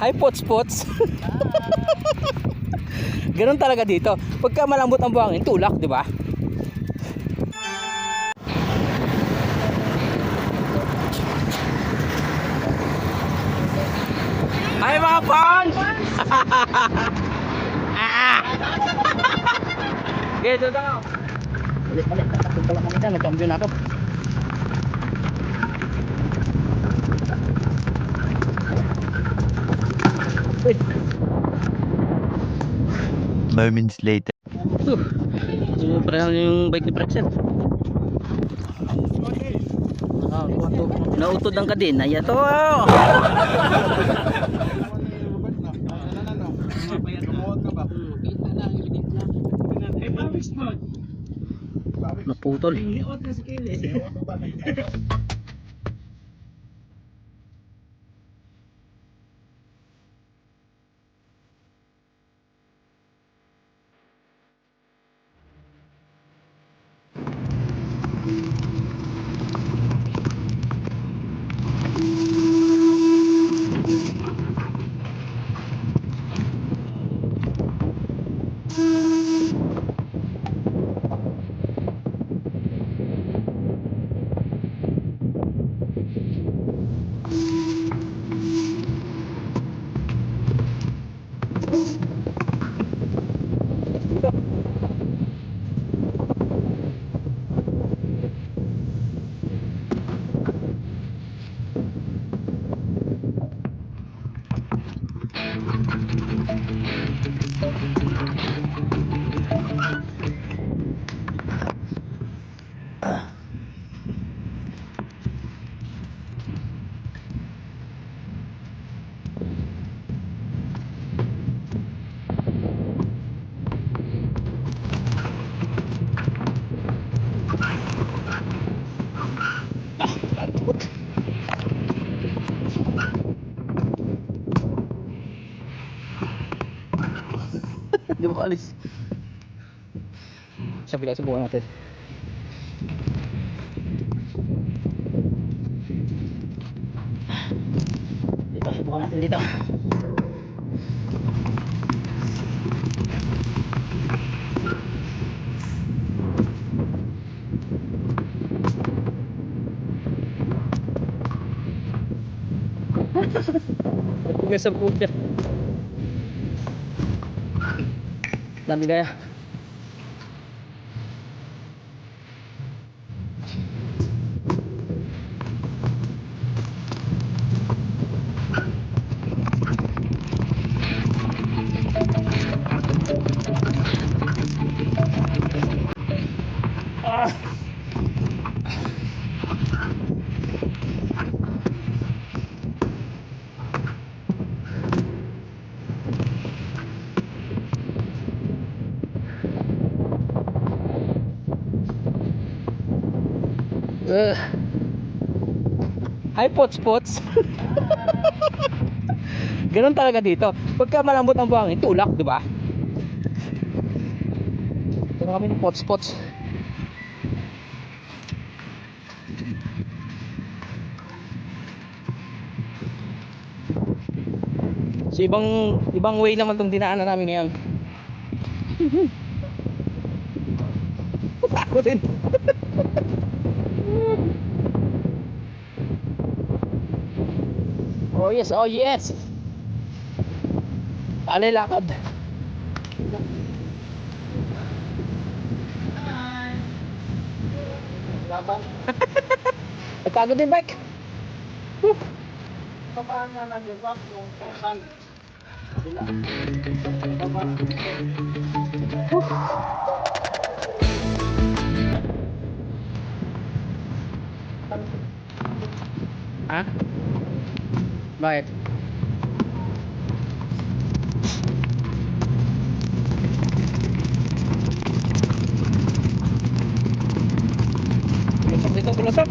Hi, pots-pots. Ganun talaga dito. Pagka malambot ang buhangin, tulak, di ba? Hi mga pons! Dito daw. Balik. Takot pala kanina. Nagkambyo na ako. Wait. Moments later. Sobra yung bike ni Prexel. Nautod ang kadena. Yato! Naputol. Hindi mo alis. Sabi lang subukan natin. Dito, subukan natin dito. Nagpugas sa puta. Dami kaya. Ah. Hi, pots-pots. Ganun talaga dito. Pagka malambot ang buhangin, tulak, di ba? Ito kami ng pots-pots. So ibang way naman tong dinaanan namin ngayon. Takot din. Oh yes, oh yes. Alay lakad. Nagpagod din bike. Paano na nag-walk yung kan? Ha? Bakit? Bulusok dito, bulusok.